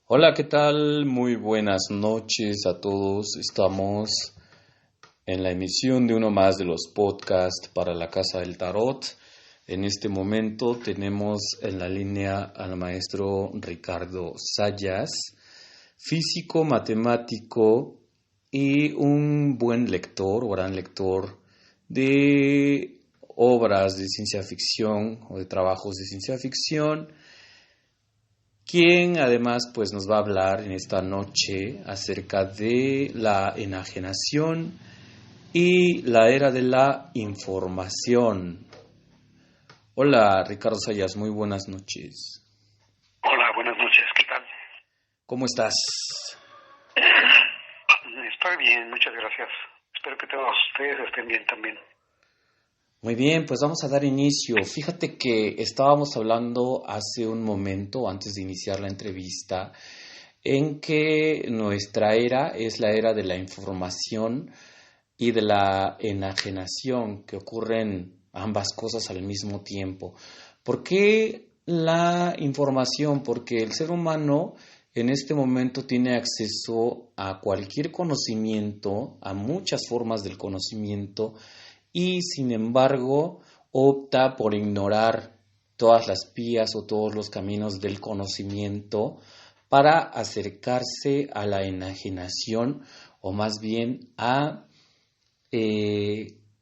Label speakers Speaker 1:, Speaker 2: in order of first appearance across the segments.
Speaker 1: Hola, ¿qué tal? Muy buenas noches a todos. Estamos en la emisión de uno más de los podcasts para la Casa del Tarot. En este momento tenemos en la línea al maestro Ricardo Sayas, físico, matemático y un buen lector o gran lector de obras de ciencia ficción o de trabajos de ciencia ficción, quien además pues nos va a hablar en esta noche acerca de la enajenación y la era de la información. Hola Ricardo Sayas, muy buenas noches.
Speaker 2: Hola, buenas noches, ¿qué tal?
Speaker 1: ¿Cómo estás?
Speaker 2: Estoy bien, muchas gracias. Espero que todos ustedes estén bien también.
Speaker 1: Muy bien, pues vamos a dar inicio. Fíjate que estábamos hablando hace un momento, antes de iniciar la entrevista, en que nuestra era es la era de la información y de la enajenación, que ocurren ambas cosas al mismo tiempo. ¿Por qué la información? Porque el ser humano en este momento tiene acceso a cualquier conocimiento, a muchas formas del conocimiento, y sin embargo opta por ignorar todas las vías o todos los caminos del conocimiento para acercarse a la enajenación o más bien a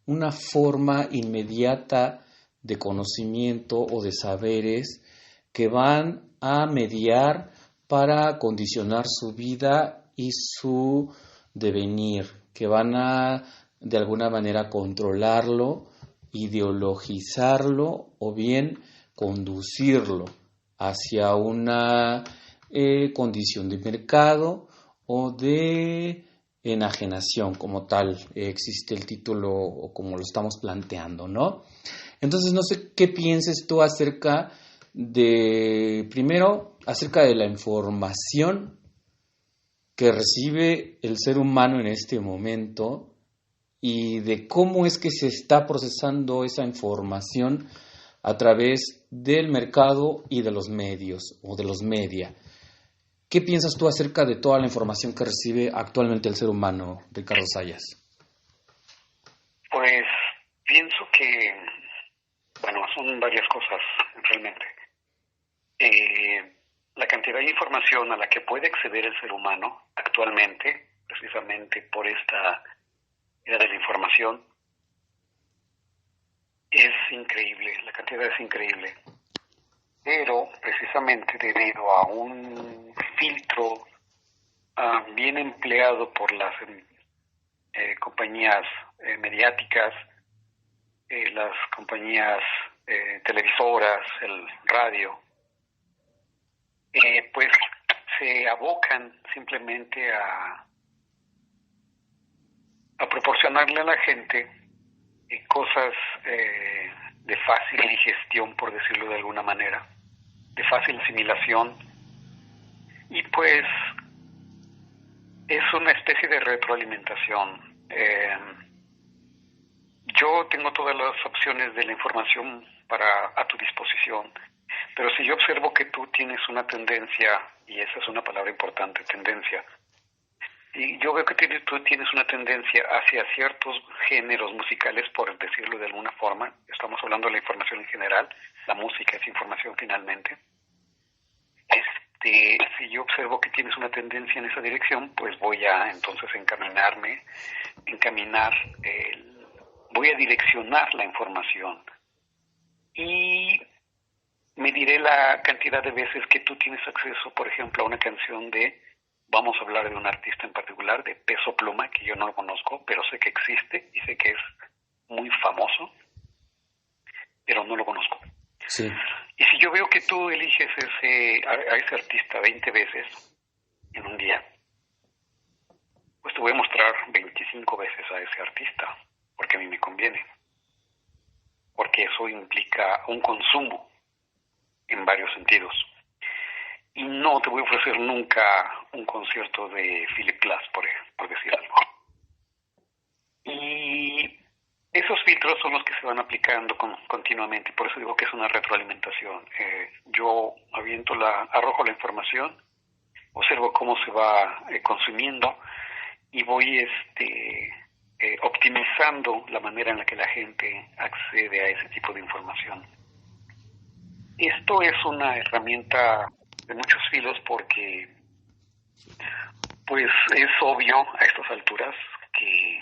Speaker 1: una forma inmediata de conocimiento o de saberes que van a mediar para condicionar su vida y su devenir, que van a de alguna manera controlarlo, ideologizarlo o bien conducirlo hacia una condición de mercado o de enajenación como tal, existe el título o como lo estamos planteando, ¿no? Entonces no sé qué pienses tú acerca primero, acerca de la información que recibe el ser humano en este momento y de cómo es que se está procesando esa información a través del mercado y de los medios o de los media. ¿Qué piensas tú acerca de toda la información que recibe actualmente el ser humano, Ricardo Sayas?
Speaker 2: Pues pienso que, bueno, son varias cosas realmente. La cantidad de información a la que puede acceder el ser humano actualmente, precisamente por esta era de la información, es increíble, la cantidad es increíble. Pero precisamente debido a un filtro bien empleado por las compañías mediáticas, las compañías televisoras, el radio, pues se abocan simplemente a proporcionarle a la gente cosas de fácil digestión, por decirlo de alguna manera, de fácil asimilación, y pues es una especie de retroalimentación. Yo tengo todas las opciones de la información a tu disposición, pero si yo observo que tú tienes una tendencia, y esa es una palabra importante, tendencia, y yo veo que tú tienes una tendencia hacia ciertos géneros musicales, por decirlo de alguna forma, estamos hablando de la información en general, la música es información finalmente. Si yo observo que tienes una tendencia en esa dirección, pues voy a entonces voy a direccionar la información y mediré la cantidad de veces que tú tienes acceso, por ejemplo, a una canción vamos a hablar de un artista en particular, de Peso Pluma, que yo no lo conozco, pero sé que existe y sé que es muy famoso, pero no lo conozco.
Speaker 1: Sí.
Speaker 2: Y si yo veo que tú eliges a ese artista 20 veces en un día, pues te voy a mostrar 25 veces a ese artista, porque a mí me conviene, porque eso implica un consumo en varios sentidos. Y no te voy a ofrecer nunca un concierto de Philip Glass, por decir algo. Y esos filtros son los que se van aplicando continuamente, por eso digo que es una retroalimentación. Yo arrojo la información observo cómo se va consumiendo y voy optimizando la manera en la que la gente accede a ese tipo de información. Esto es una herramienta de muchos filos porque pues es obvio a estas alturas que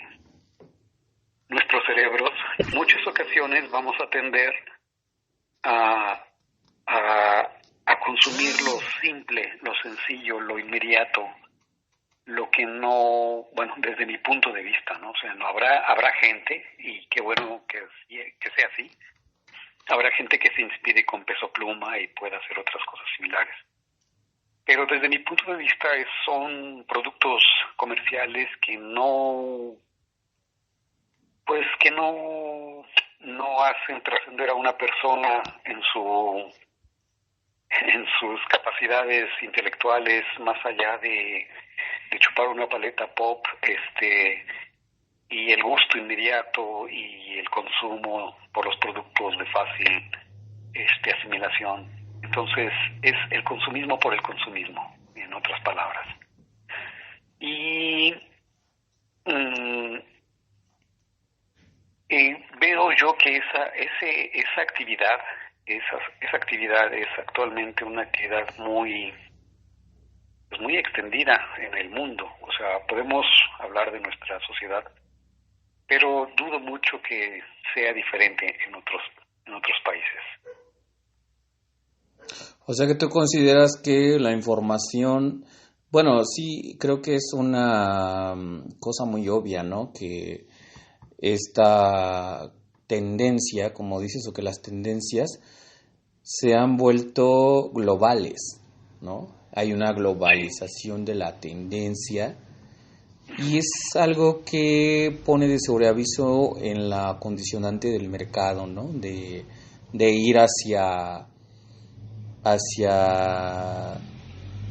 Speaker 2: nuestros cerebros en muchas ocasiones vamos a tender a, a consumir lo simple, lo sencillo, lo inmediato, lo que no, bueno, desde mi punto de vista, ¿no? O sea, no habrá gente, y qué bueno que sea así, habrá gente que se inspire con Peso Pluma y pueda hacer otras cosas similares. Pero desde mi punto de vista son productos comerciales que no hacen trascender a una persona en sus capacidades intelectuales, más allá de chupar una paleta pop, y el gusto inmediato y el consumo por los productos de fácil asimilación. Entonces es el consumismo por el consumismo, en otras palabras. Y veo yo que esa actividad es actualmente una actividad muy extendida en el mundo. O sea, podemos hablar de nuestra sociedad, pero dudo mucho que sea diferente en otros países.
Speaker 1: O sea que tú consideras que la información, bueno, sí, creo que es una cosa muy obvia, ¿no? Que esta tendencia, como dices, o que las tendencias se han vuelto globales, ¿no? Hay una globalización de la tendencia y es algo que pone de sobreaviso en la condicionante del mercado, ¿no? De ir hacia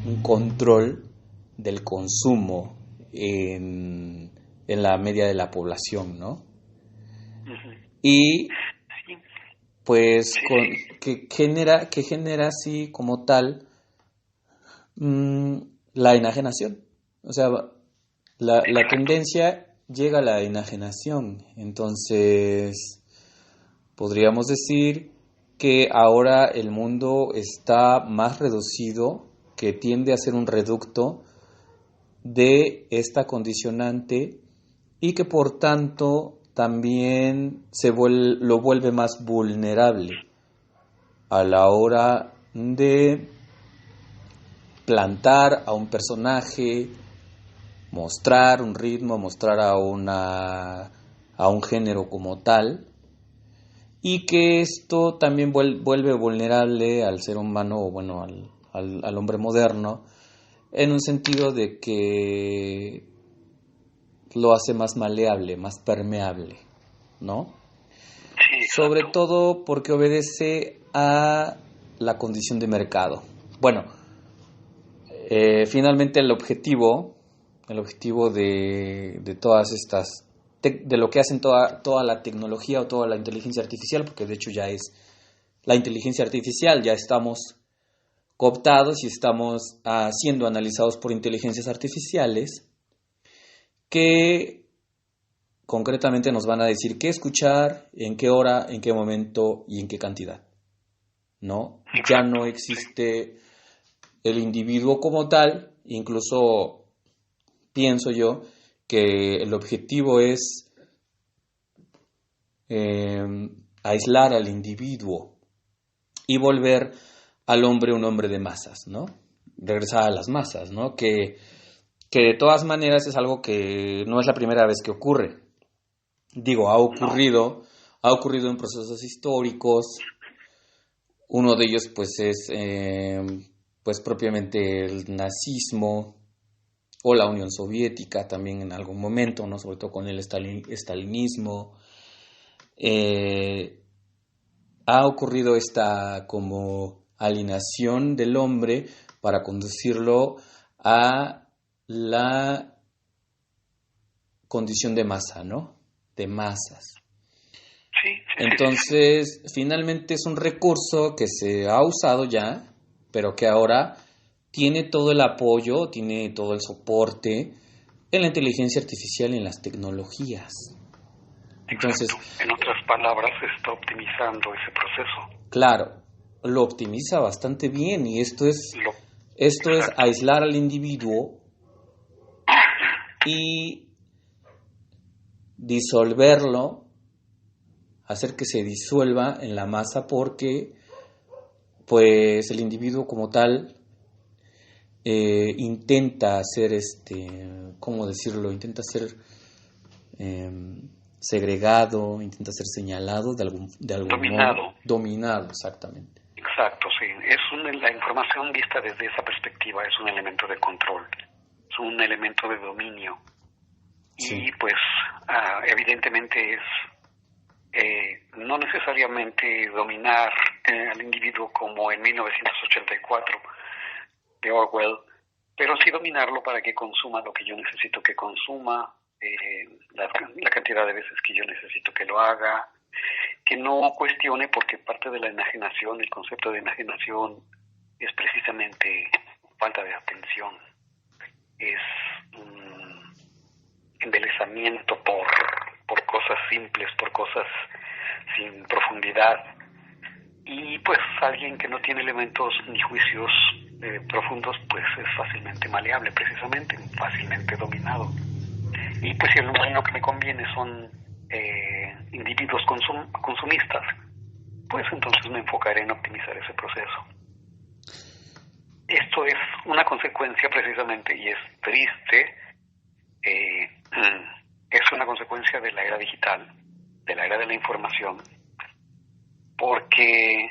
Speaker 1: un control del consumo en la media de la población, ¿no?
Speaker 2: Uh-huh.
Speaker 1: Y
Speaker 2: sí.
Speaker 1: pues
Speaker 2: Sí.
Speaker 1: que genera así como tal la enajenación. O sea, la tendencia llega a la enajenación. Entonces, podríamos decir que ahora el mundo está más reducido, que tiende a ser un reducto de esta condicionante y que por tanto también lo vuelve más vulnerable a la hora de plantar a un personaje, mostrar un ritmo, mostrar a un género como tal, y que esto también vuelve vulnerable al ser humano, o bueno, al hombre moderno, en un sentido de que lo hace más maleable, más permeable, ¿no?
Speaker 2: Sí,
Speaker 1: Sobre todo porque obedece a la condición de mercado. Bueno, finalmente el objetivo de todas estas, de lo que hacen toda la tecnología o toda la inteligencia artificial, porque de hecho ya es la inteligencia artificial, ya estamos cooptados y estamos siendo analizados por inteligencias artificiales que concretamente nos van a decir qué escuchar, en qué hora, en qué momento y en qué cantidad, ¿no? Ya no existe el individuo como tal, incluso pienso yo que el objetivo es aislar al individuo y volver al hombre un hombre de masas, ¿no? Regresar a las masas, ¿no? Que de todas maneras es algo que no es la primera vez que ocurre. Digo, ha ocurrido en procesos históricos. Uno de ellos pues es pues propiamente el nazismo o la Unión Soviética también en algún momento, ¿no? Sobre todo con el estalinismo. Ha ocurrido esta como alienación del hombre para conducirlo a la condición de masa, ¿no? De masas.
Speaker 2: Sí.
Speaker 1: Entonces, finalmente es un recurso que se ha usado ya, pero que ahora tiene todo el apoyo, tiene todo el soporte en la inteligencia artificial y en las tecnologías. Entonces,
Speaker 2: exacto. En otras palabras, está optimizando ese proceso.
Speaker 1: claro, lo optimiza bastante bien y esto es
Speaker 2: Exacto.
Speaker 1: aislar al individuo y disolverlo, hacer que se disuelva en la masa porque pues el individuo como tal intenta ser ¿cómo decirlo? Intenta ser segregado, intenta ser señalado de algún modo,
Speaker 2: Dominado.
Speaker 1: dominado, exactamente.
Speaker 2: Exacto, sí. La información vista desde esa perspectiva es un elemento de control, es un elemento de dominio.
Speaker 1: Sí.
Speaker 2: Y pues evidentemente es no necesariamente dominar al individuo como en 1984 de Orwell, pero sí dominarlo para que consuma lo que yo necesito que consuma, la cantidad de veces que yo necesito que lo haga, que no cuestione, porque parte de la enajenación, el concepto de enajenación es precisamente falta de atención, es un embelezamiento por cosas simples, por cosas sin profundidad. Y pues alguien que no tiene elementos ni juicios profundos, pues es fácilmente maleable, precisamente, fácilmente dominado. Y pues si lo que me conviene son individuos consumistas, pues entonces me enfocaré en optimizar ese proceso. Esto es una consecuencia precisamente, y es triste, es una consecuencia de la era digital, de la era de la información, porque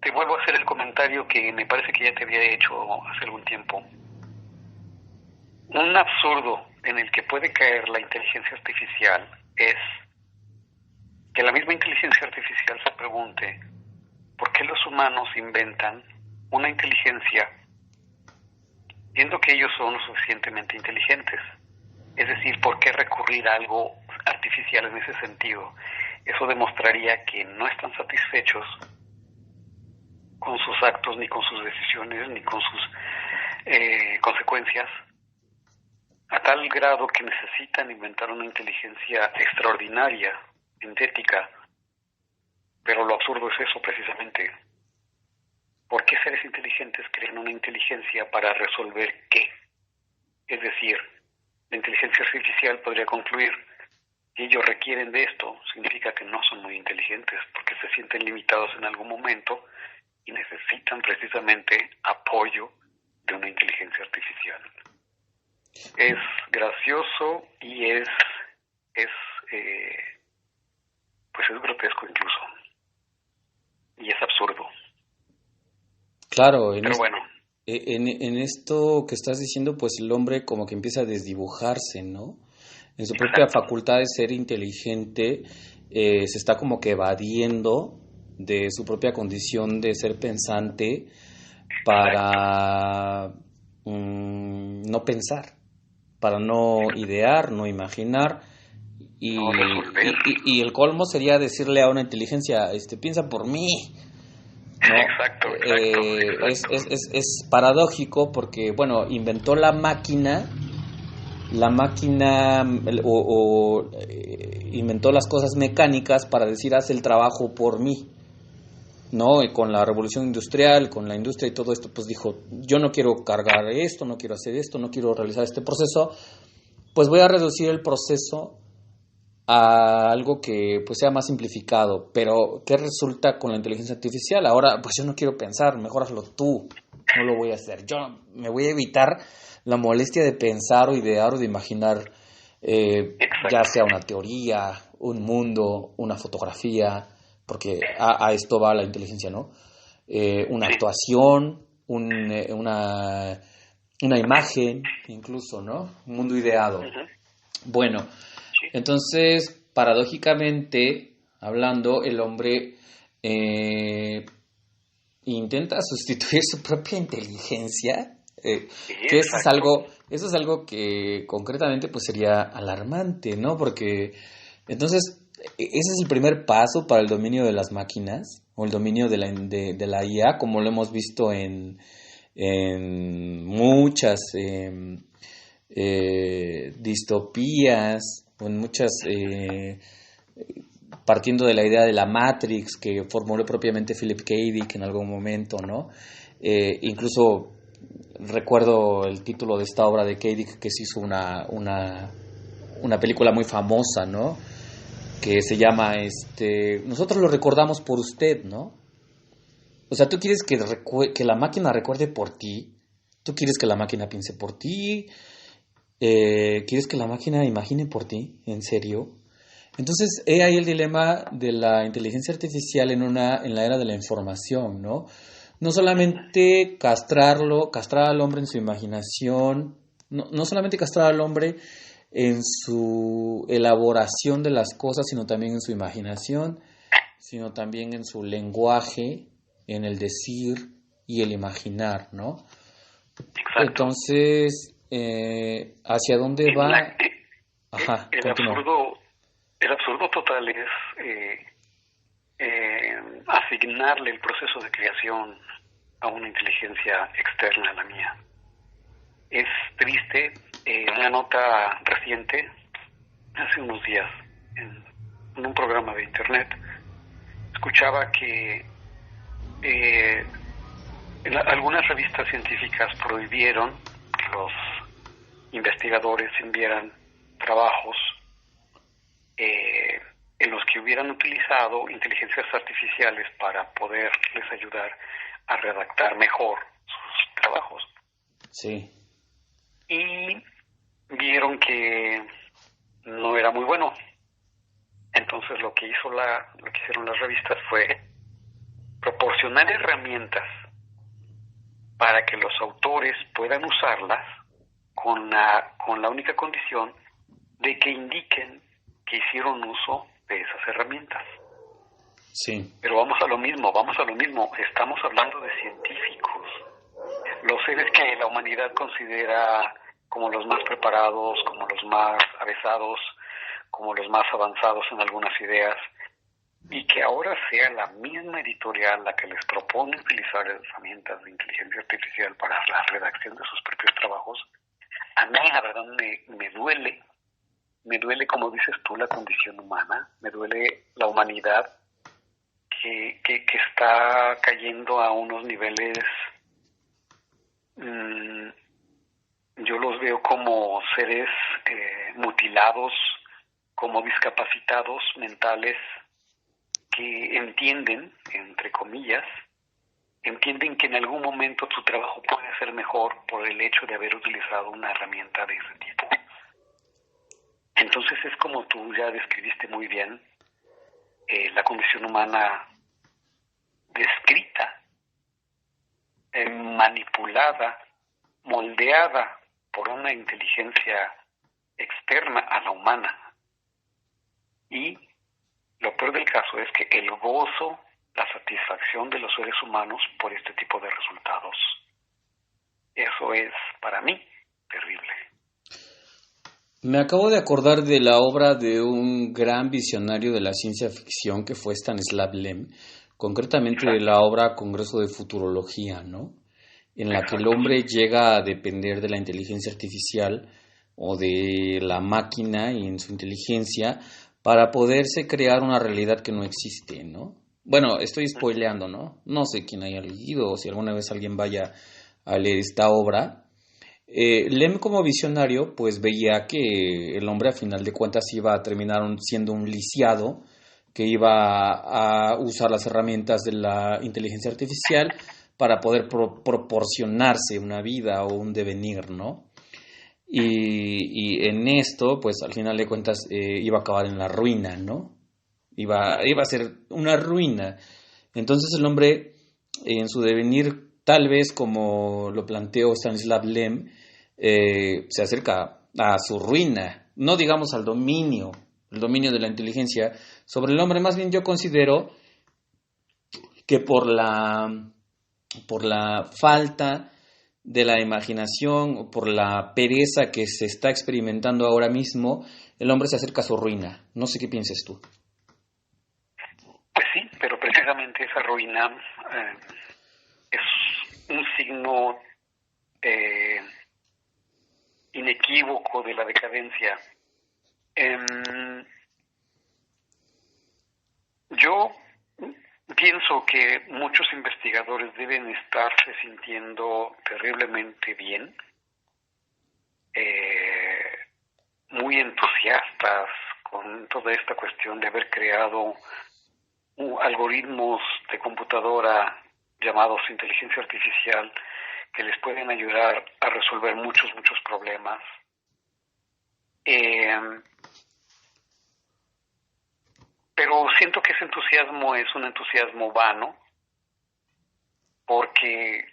Speaker 2: te vuelvo a hacer el comentario que me parece que ya te había hecho hace algún tiempo. Un absurdo en el que puede caer la inteligencia artificial es que la misma inteligencia artificial se pregunte por qué los humanos inventan una inteligencia viendo que ellos son lo suficientemente inteligentes. Es decir, ¿por qué recurrir a algo artificial en ese sentido? Eso demostraría que no están satisfechos con sus actos, ni con sus decisiones, ni con sus consecuencias, a tal grado que necesitan inventar una inteligencia extraordinaria, sintética. Pero lo absurdo es eso precisamente. ¿Por qué seres inteligentes crean una inteligencia para resolver qué? Es decir, la inteligencia artificial podría concluir que ellos requieren de esto, significa que no son muy inteligentes, porque se sienten limitados en algún momento y necesitan precisamente apoyo de una inteligencia artificial. Es gracioso y pues es grotesco incluso, y es absurdo.
Speaker 1: Claro,
Speaker 2: pero bueno.
Speaker 1: En esto que estás diciendo, pues el hombre como que empieza a desdibujarse, ¿no? En su propia facultad de ser inteligente, se está como que evadiendo de su propia condición de ser pensante para no pensar, para no idear, no imaginar. Y el colmo sería decirle a una inteligencia, piensa por mí, ¿no?
Speaker 2: Exacto.
Speaker 1: Es paradójico porque, bueno, inventó la máquina inventó las cosas mecánicas para decir, haz el trabajo por mí, ¿no? Y con la revolución industrial, con la industria y todo esto, pues dijo, yo no quiero cargar esto, no quiero hacer esto, no quiero realizar este proceso, pues voy a reducir el proceso a algo que pues sea más simplificado. Pero ¿qué resulta con la inteligencia artificial? Ahora pues yo no quiero pensar, mejor hazlo tú, no lo voy a hacer, yo me voy a evitar la molestia de pensar o idear o de imaginar ya sea una teoría, un mundo, una fotografía, porque a esto va la inteligencia, ¿no? Una actuación, una imagen, incluso, ¿no? Un mundo ideado. Bueno, entonces, paradójicamente hablando, el hombre intenta sustituir su propia inteligencia, que eso es algo que concretamente pues sería alarmante, ¿no? Porque entonces ese es el primer paso para el dominio de las máquinas. o el dominio de la IA, como lo hemos visto en muchas distopías, o en muchas, partiendo de la idea de la Matrix que formuló propiamente Philip K. Dick en algún momento, ¿no? Incluso recuerdo el título de esta obra de K. Dick, que se hizo una película muy famosa, ¿no? Que se llama Nosotros lo recordamos por usted, ¿no? O sea, tú quieres que la máquina recuerde por ti, tú quieres que la máquina piense por ti, quieres que la máquina imagine por ti, ¿en serio? Entonces, he ahí el dilema de la inteligencia artificial en la era de la información, ¿no? No solamente castrar al hombre en su imaginación, no solamente castrar al hombre en su elaboración de las cosas, sino también en su imaginación, sino también en su lenguaje, en el decir y el imaginar, ¿no?
Speaker 2: Exacto.
Speaker 1: Entonces, ¿hacia dónde va?
Speaker 2: Ajá, el absurdo total es asignarle el proceso de creación a una inteligencia externa a la mía. Es triste. Una nota reciente, hace unos días, en un programa de internet, escuchaba que algunas revistas científicas prohibieron que los investigadores enviaran trabajos en los que hubieran utilizado inteligencias artificiales para poderles ayudar a redactar mejor sus trabajos.
Speaker 1: Sí.
Speaker 2: Y vieron que no era muy bueno. Entonces lo que hicieron las revistas fue proporcionar herramientas para que los autores puedan usarlas con la única condición de que indiquen que hicieron uso de esas herramientas.
Speaker 1: Sí.
Speaker 2: Pero vamos a lo mismo, estamos hablando de científicos, los seres que la humanidad considera como los más preparados, como los más avesados, como los más avanzados en algunas ideas, y que ahora sea la misma editorial la que les propone utilizar herramientas de inteligencia artificial para la redacción de sus propios trabajos. A mí, la verdad, me duele, como dices tú, la condición humana, me duele la humanidad que está cayendo a unos niveles, yo los veo como seres mutilados, como discapacitados mentales, que entienden, entre comillas, entienden que en algún momento su trabajo puede ser mejor por el hecho de haber utilizado una herramienta de ese tipo. Entonces es como tú ya describiste muy bien, la condición humana descrita, manipulada, moldeada por una inteligencia externa a la humana. Y lo peor del caso es que el gozo, la satisfacción de los seres humanos por este tipo de resultados, eso es para mí terrible.
Speaker 1: Me acabo de acordar de la obra de un gran visionario de la ciencia ficción que fue Stanislav Lem, concretamente de la obra Congreso de Futurología, ¿no? En la que el hombre llega a depender de la inteligencia artificial o de la máquina y en su inteligencia para poderse crear una realidad que no existe, ¿no? Bueno, estoy spoileando, ¿no? No sé quién haya leído o si alguna vez alguien vaya a leer esta obra. Lem, como visionario, pues veía que el hombre a final de cuentas iba a terminar siendo un lisiado que iba a usar las herramientas de la inteligencia artificial para poder proporcionarse una vida o un devenir, ¿no? Y en esto, pues al final de cuentas iba a acabar en la ruina, ¿no? Iba a ser una ruina. Entonces el hombre, en su devenir, tal vez como lo planteó Stanislav Lem, se acerca a su ruina, no digamos al dominio, el dominio de la inteligencia sobre el hombre. Más bien yo considero que por la falta de la imaginación o por la pereza que se está experimentando ahora mismo, el hombre se acerca a su ruina. No sé qué piensas tú.
Speaker 2: Pues sí, pero precisamente ese esa ruina es un signo inequívoco de la decadencia. Yo pienso que muchos investigadores deben estarse sintiendo terriblemente bien, muy entusiastas con toda esta cuestión de haber creado algoritmos de computadora llamados inteligencia artificial que les pueden ayudar a resolver muchos problemas. Pero siento que ese entusiasmo es un entusiasmo vano, porque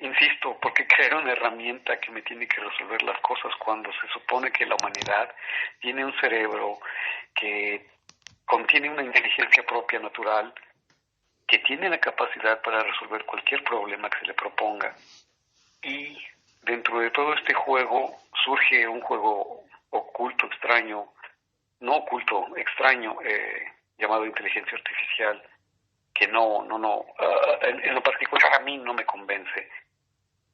Speaker 2: insisto, porque crear una herramienta que me tiene que resolver las cosas cuando se supone que la humanidad tiene un cerebro que contiene una inteligencia propia natural, que tiene la capacidad para resolver cualquier problema que se le proponga. Y dentro de todo este juego surge un juego oculto, extraño, no oculto, extraño, llamado inteligencia artificial, que en lo particular a mí no me convence.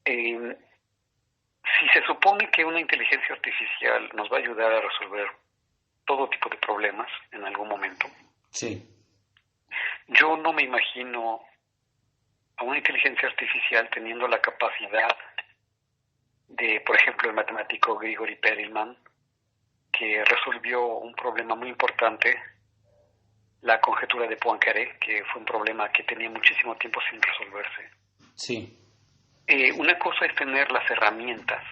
Speaker 2: Si se supone que una inteligencia artificial nos va a ayudar a resolver todo tipo de problemas en algún momento,
Speaker 1: sí,
Speaker 2: yo no me imagino a una inteligencia artificial teniendo la capacidad de, por ejemplo, el matemático Grigori Perelman, que resolvió un problema muy importante, la conjetura de Poincaré, que fue un problema que tenía muchísimo tiempo sin resolverse.
Speaker 1: sí.
Speaker 2: Una cosa es tener las herramientas,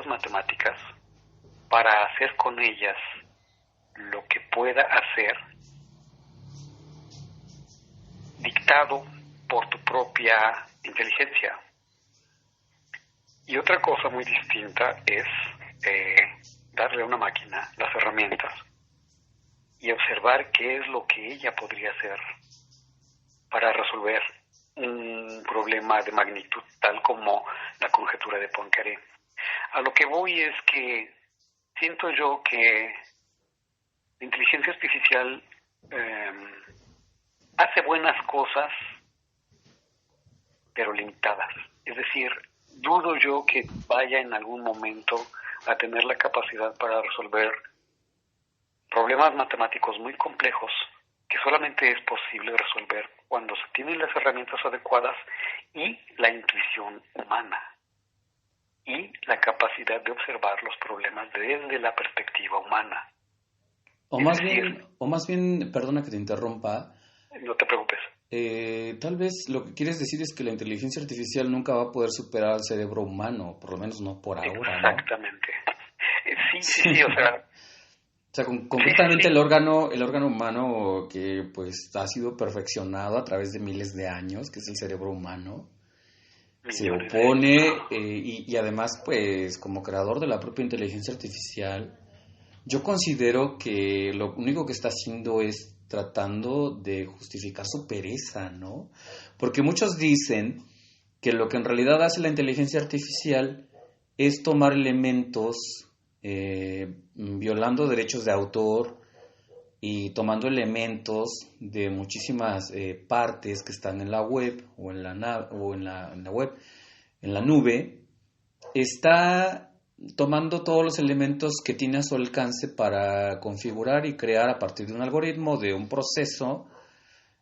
Speaker 2: matemáticas para hacer con ellas lo que pueda hacer, dictado por tu propia inteligencia. Y otra cosa muy distinta es darle a una máquina las herramientas y observar qué es lo que ella podría hacer para resolver un problema de magnitud tal como la conjetura de Poincaré. A lo que voy es que siento yo que la inteligencia artificial hace buenas cosas, pero limitadas. Es decir, dudo yo que vaya en algún momento a tener la capacidad para resolver problemas matemáticos muy complejos que solamente es posible resolver cuando se tienen las herramientas adecuadas y la intuición humana y la capacidad de observar los problemas desde la perspectiva humana.
Speaker 1: O más bien, perdona que te interrumpa.
Speaker 2: No te preocupes.
Speaker 1: Tal vez lo que quieres decir es que la inteligencia artificial nunca va a poder superar al cerebro humano, por lo menos no por ahora,
Speaker 2: Exactamente. ¿No? Sí, o sea...
Speaker 1: O sea, concretamente el órgano humano que pues ha sido perfeccionado a través de miles de años, que es el cerebro humano, se opone y además pues como creador de la propia inteligencia artificial, yo considero que lo único que está haciendo es tratando de justificar su pereza, ¿no? Porque muchos dicen que lo que en realidad hace la inteligencia artificial es tomar elementos violando derechos de autor y tomando elementos de muchísimas partes que están en la web o en la nube, está tomando todos los elementos que tiene a su alcance para configurar y crear a partir de un algoritmo, de un proceso,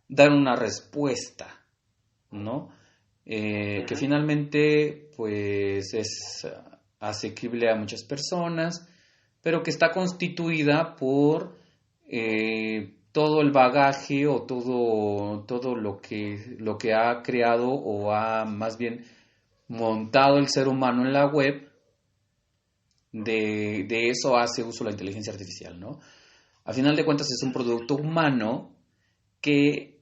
Speaker 1: dar una respuesta, ¿no? Que finalmente pues es asequible a muchas personas, pero que está constituida por todo el bagaje o todo lo que ha creado o ha más bien montado el ser humano en la web. De eso hace uso la inteligencia artificial, ¿no? A final de cuentas es un producto humano que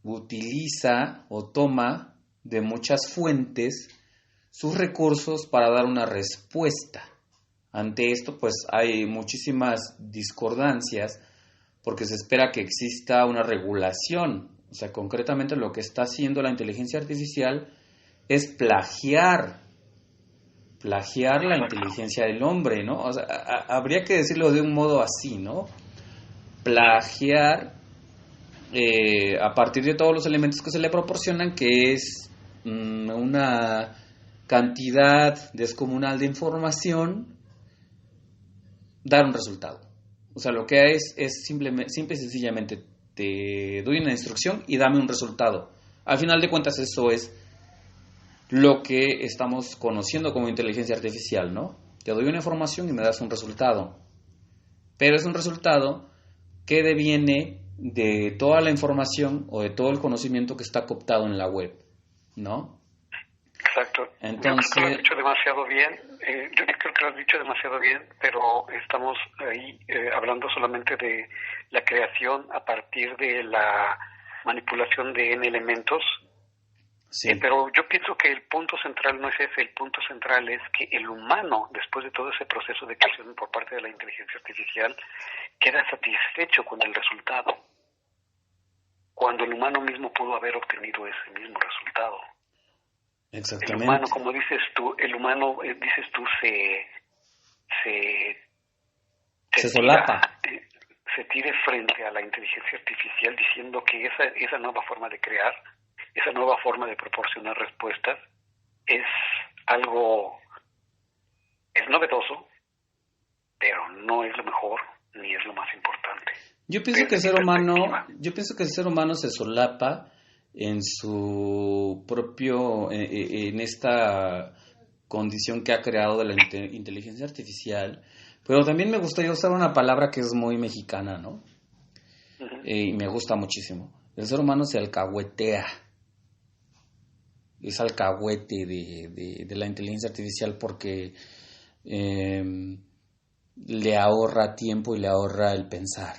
Speaker 1: utiliza o toma de muchas fuentes sus recursos para dar una respuesta. Ante esto, pues hay muchísimas discordancias porque se espera que exista una regulación. O sea, concretamente lo que está haciendo la inteligencia artificial es plagiar la inteligencia del hombre, ¿no? O sea, habría que decirlo de un modo así, ¿no? plagiar a partir de todos los elementos que se le proporcionan, que es una cantidad descomunal de información, dar un resultado. O sea, lo que es simple y sencillamente te doy una instrucción y dame un resultado. Al final de cuentas eso es lo que estamos conociendo como inteligencia artificial, ¿no? Te doy una información y me das un resultado. Pero es un resultado que deviene de toda la información o de todo el conocimiento que está cooptado en la web, ¿no?
Speaker 2: Exacto.
Speaker 1: Entonces,
Speaker 2: yo creo que lo has dicho demasiado bien. Yo creo que lo has dicho demasiado bien, pero estamos ahí hablando solamente de la creación a partir de la manipulación de N elementos.
Speaker 1: sí,
Speaker 2: Pero yo pienso que el punto central no es ese, el punto central es que el humano, después de todo ese proceso de creación por parte de la inteligencia artificial, queda satisfecho con el resultado, cuando el humano mismo pudo haber obtenido ese mismo resultado. El humano,
Speaker 1: exactamente.
Speaker 2: como dices tú,
Speaker 1: Se
Speaker 2: se
Speaker 1: solapa.
Speaker 2: tira, se tire frente a la inteligencia artificial diciendo que esa nueva forma de crear, esa nueva forma de proporcionar respuestas es algo, es novedoso, pero no es lo mejor ni es lo más importante.
Speaker 1: Yo pienso que el
Speaker 2: Desde
Speaker 1: ser
Speaker 2: mi
Speaker 1: humano,
Speaker 2: perspectiva.
Speaker 1: yo pienso que el ser humano se solapa en su propio, en esta condición que ha creado de la inteligencia artificial, pero también me gustaría usar una palabra que es muy mexicana, ¿no?
Speaker 2: Uh-huh.
Speaker 1: Y me gusta muchísimo. El ser humano se alcahuetea, es alcahuete de la inteligencia artificial porque le ahorra tiempo y le ahorra el pensar,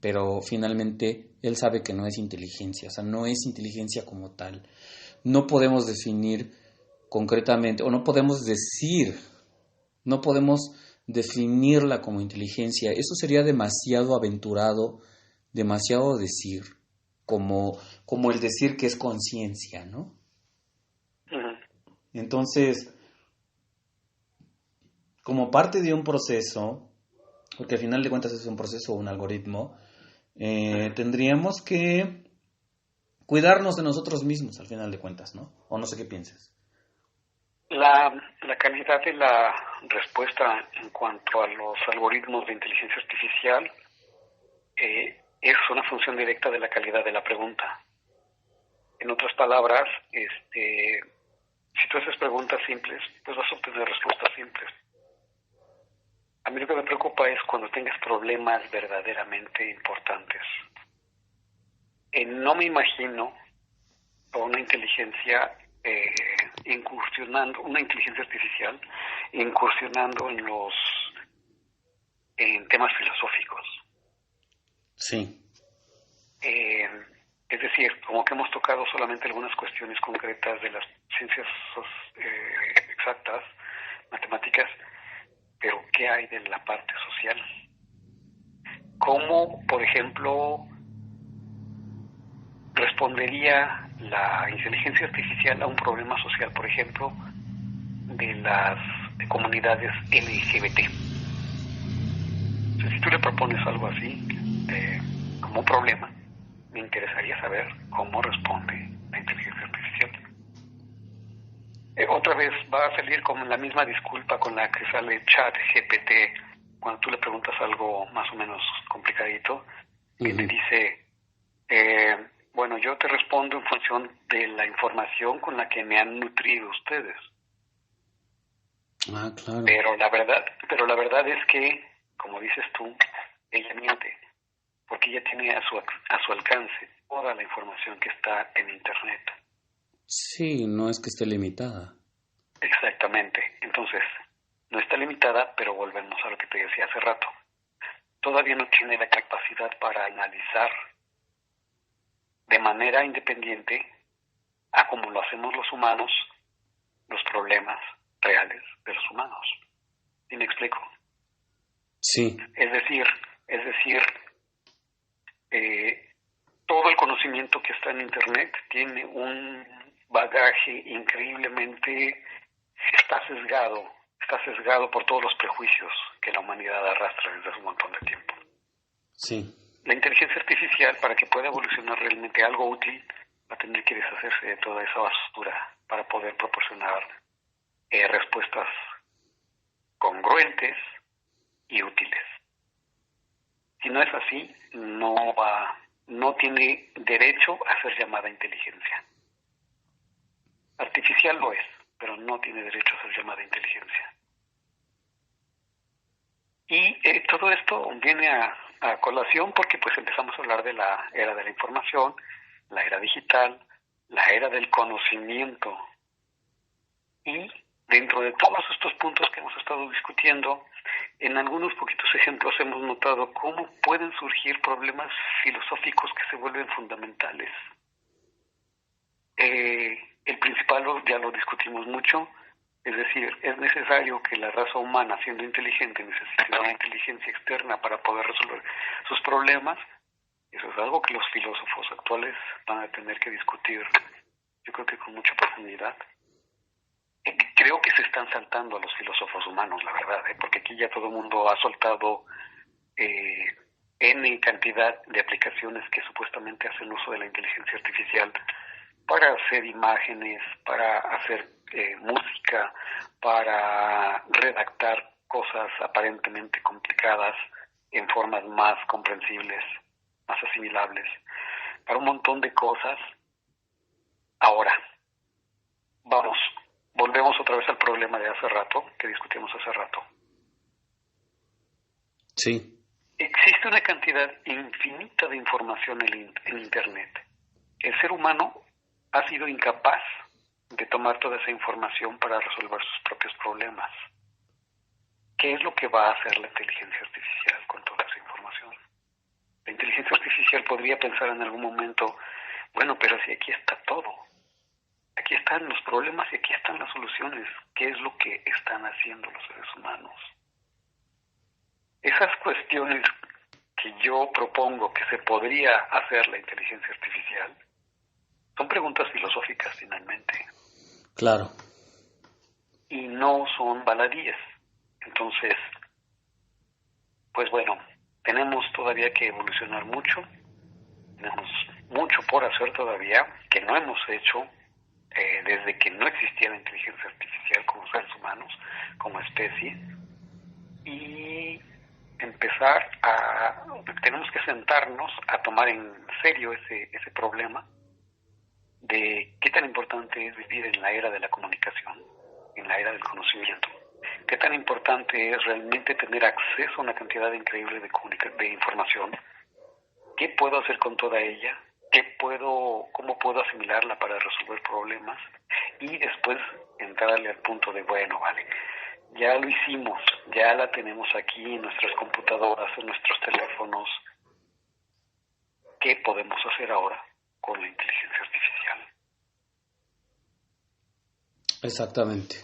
Speaker 1: pero finalmente él sabe que no es inteligencia, o sea, no es inteligencia como tal. No podemos definir concretamente, o no podemos decir, no podemos definirla como inteligencia. Eso sería demasiado aventurado, demasiado decir, como el decir que es conciencia, ¿no?
Speaker 2: Uh-huh.
Speaker 1: Entonces, como parte de un proceso, porque al final de cuentas es un proceso o un algoritmo, tendríamos que cuidarnos de nosotros mismos al final de cuentas, ¿no? O no sé qué piensas.
Speaker 2: La calidad de la respuesta en cuanto a los algoritmos de inteligencia artificial es una función directa de la calidad de la pregunta. En otras palabras, si tú haces preguntas simples, pues vas a obtener respuestas simples. A mí lo que me preocupa es cuando tengas problemas verdaderamente importantes. No me imagino a una inteligencia una inteligencia artificial incursionando en temas filosóficos.
Speaker 1: Sí.
Speaker 2: Es decir, como que hemos tocado solamente algunas cuestiones concretas de las ciencias exactas, matemáticas, pero ¿qué hay de la parte social? ¿Cómo, por ejemplo, respondería la inteligencia artificial a un problema social, por ejemplo, de las comunidades LGBT? O sea, si tú le propones algo así, como un problema, me interesaría saber cómo responde la inteligencia artificial. Otra vez va a salir como la misma disculpa con la que sale ChatGPT cuando tú le preguntas algo más o menos complicadito, que te dice, bueno, yo te respondo en función de la información con la que me han nutrido ustedes.
Speaker 1: Ah, claro.
Speaker 2: Pero la verdad es que, como dices tú, ella miente, porque ella tiene a su alcance toda la información que está en Internet.
Speaker 1: Sí, no es que esté limitada.
Speaker 2: Exactamente. Entonces, no está limitada, pero volvemos a lo que te decía hace rato. Todavía no tiene la capacidad para analizar de manera independiente, a como lo hacemos los humanos, los problemas reales de los humanos. ¿Sí me explico?
Speaker 1: Sí.
Speaker 2: Es decir, todo el conocimiento que está en Internet tiene un bagaje increíblemente está sesgado por todos los prejuicios que la humanidad arrastra desde hace un montón de tiempo.
Speaker 1: Sí.
Speaker 2: la inteligencia artificial, para que pueda evolucionar realmente algo útil, va a tener que deshacerse de toda esa basura para poder proporcionar respuestas congruentes y útiles. Si no es así, no tiene derecho a ser llamada inteligencia. Artificial lo es, pero no tiene derecho a ser llamada inteligencia. Y todo esto viene a colación porque pues empezamos a hablar de la era de la información, la era digital, la era del conocimiento. Y dentro de todos estos puntos que hemos estado discutiendo, en algunos poquitos ejemplos hemos notado cómo pueden surgir problemas filosóficos que se vuelven fundamentales. El principal ya lo discutimos mucho, es decir, es necesario que la raza humana, siendo inteligente, necesite una inteligencia externa para poder resolver sus problemas. Eso es algo que los filósofos actuales van a tener que discutir, yo creo que con mucha profundidad. Creo que se están saltando a los filósofos humanos, la verdad, porque aquí ya todo el mundo ha soltado N cantidad de aplicaciones que supuestamente hacen uso de la inteligencia artificial para hacer imágenes, para hacer música, para redactar cosas aparentemente complicadas en formas más comprensibles, más asimilables, para un montón de cosas. Ahora, volvemos otra vez al problema de hace rato, que discutimos hace rato.
Speaker 1: Sí.
Speaker 2: Existe una cantidad infinita de información en Internet. El ser humano ha sido incapaz de tomar toda esa información para resolver sus propios problemas. ¿Qué es lo que va a hacer la inteligencia artificial con toda esa información? La inteligencia artificial podría pensar en algún momento, bueno, pero si aquí está todo, aquí están los problemas y aquí están las soluciones, ¿qué es lo que están haciendo los seres humanos? Esas cuestiones que yo propongo que se podría hacer la inteligencia artificial son preguntas filosóficas finalmente.
Speaker 1: Claro.
Speaker 2: Y no son baladíes. Entonces, pues bueno, tenemos todavía que evolucionar mucho, tenemos mucho por hacer todavía, que no hemos hecho desde que no existía la inteligencia artificial como seres humanos, como especie, y tenemos que sentarnos a tomar en serio ese problema de qué tan importante es vivir en la era de la comunicación, en la era del conocimiento. Qué tan importante es realmente tener acceso a una cantidad increíble de información. ¿Qué puedo hacer con toda ella? ¿Cómo puedo asimilarla para resolver problemas? Y después entrarle al punto de, bueno, vale, ya lo hicimos, ya la tenemos aquí en nuestras computadoras, en nuestros teléfonos. ¿Qué podemos hacer ahora con la inteligencia artificial?
Speaker 1: Exactamente.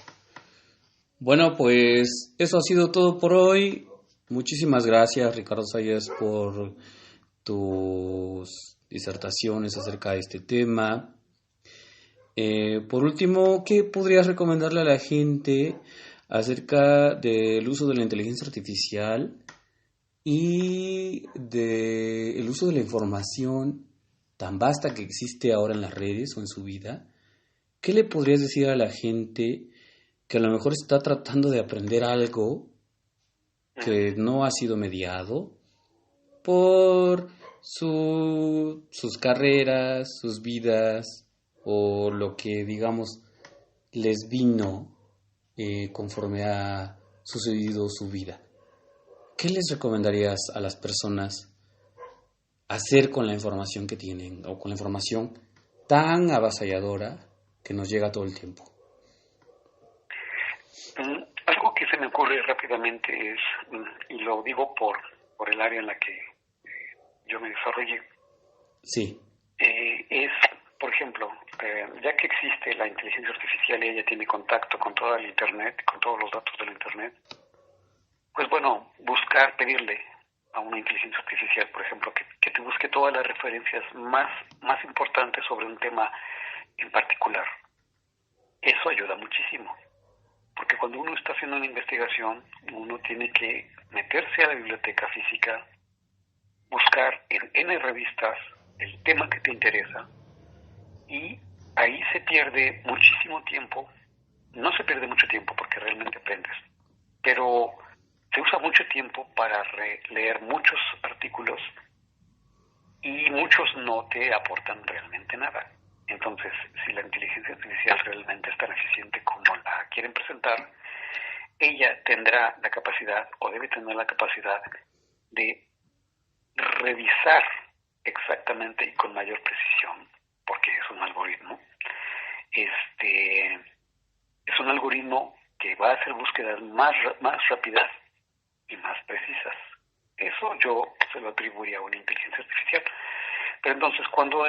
Speaker 1: Bueno, pues eso ha sido todo por hoy. Muchísimas gracias, Ricardo Sayas, por tus disertaciones acerca de este tema. Por último, ¿qué podrías recomendarle a la gente acerca del uso de la inteligencia artificial y del uso de la información tan vasta que existe ahora en las redes o en su vida? ¿Qué le podrías decir a la gente que a lo mejor está tratando de aprender algo que no ha sido mediado por sus carreras, sus vidas o lo que, digamos, les vino conforme ha sucedido su vida? ¿Qué les recomendarías a las personas hacer con la información que tienen o con la información tan avasalladora que nos llega todo el tiempo?
Speaker 2: Algo que se me ocurre rápidamente es, y lo digo por el área en la que yo me desarrollé,
Speaker 1: Sí.
Speaker 2: Es, por ejemplo, ya que existe la inteligencia artificial y ella tiene contacto con toda el Internet, con todos los datos del Internet, pues bueno, pedirle a una inteligencia artificial, por ejemplo, que te busque todas las referencias más importantes sobre un tema en particular. Eso ayuda muchísimo, porque cuando uno está haciendo una investigación, uno tiene que meterse a la biblioteca física, buscar en N revistas el tema que te interesa y ahí se pierde muchísimo tiempo. No se pierde mucho tiempo porque realmente aprendes, pero se usa mucho tiempo para leer muchos artículos y muchos no te aportan realmente nada. Entonces, si la inteligencia artificial realmente es tan eficiente como la quieren presentar, ella tendrá la capacidad, o debe tener la capacidad, de revisar exactamente y con mayor precisión, porque es un algoritmo. Es un algoritmo que va a hacer búsquedas más rápidas y más precisas. Eso yo se lo atribuiría a una inteligencia artificial. Pero entonces, cuando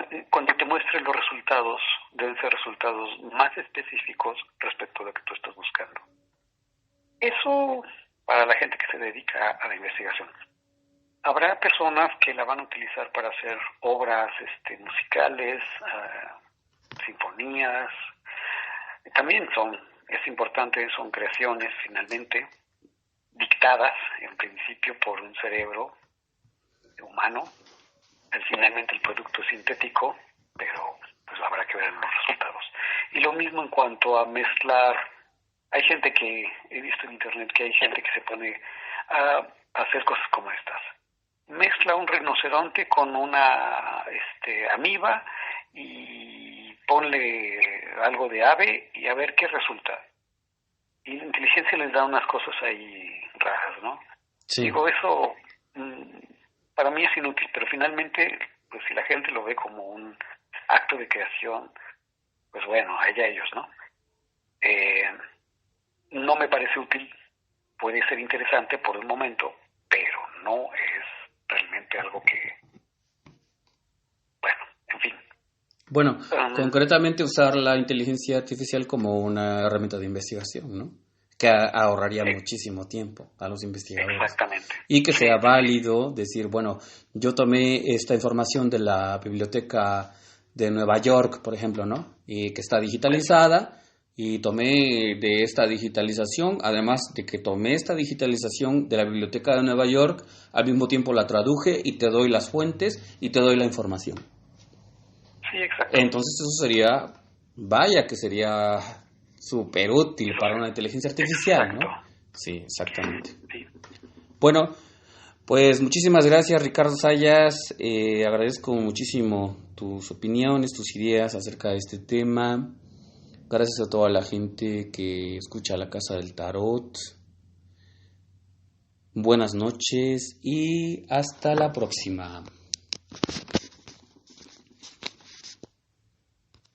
Speaker 2: te muestren los resultados, deben ser resultados más específicos respecto a lo que tú estás buscando. Eso para la gente que se dedica a la investigación. Habrá personas que la van a utilizar para hacer obras musicales, sinfonías. También es importante, son creaciones finalmente dictadas en principio por un cerebro humano. Finalmente el producto es sintético, pero pues habrá que ver los resultados. Y lo mismo en cuanto a mezclar. Hay gente que he visto en internet que hay gente que se pone a hacer cosas como estas. Mezcla un rinoceronte con una amiba y ponle algo de ave y a ver qué resulta. Y la inteligencia les da unas cosas ahí raras, ¿no? Sí. Digo, eso para mí es inútil, pero finalmente, pues si la gente lo ve como un acto de creación, pues bueno, allá ellos, ¿no? No me parece útil, puede ser interesante por un momento, pero no es realmente algo que, bueno, en fin.
Speaker 1: Bueno, concretamente usar la inteligencia artificial como una herramienta de investigación, ¿no? Que ahorraría muchísimo tiempo a los investigadores.
Speaker 2: Exactamente.
Speaker 1: Y que sea válido decir, bueno, yo tomé esta información de la biblioteca de Nueva York, por ejemplo, ¿no? Y que está digitalizada, y tomé de esta digitalización, además de que tomé esta digitalización de la biblioteca de Nueva York, al mismo tiempo la traduje y te doy las fuentes y te doy la información.
Speaker 2: Sí, exacto.
Speaker 1: Entonces eso sería, vaya que sería súper útil para una inteligencia artificial,
Speaker 2: exacto.
Speaker 1: ¿no? Sí, exactamente.
Speaker 2: Sí.
Speaker 1: Bueno, pues muchísimas gracias, Ricardo Zayas. Agradezco muchísimo tus opiniones, tus ideas acerca de este tema. Gracias a toda la gente que escucha La Casa del Tarot. Buenas noches y hasta la próxima.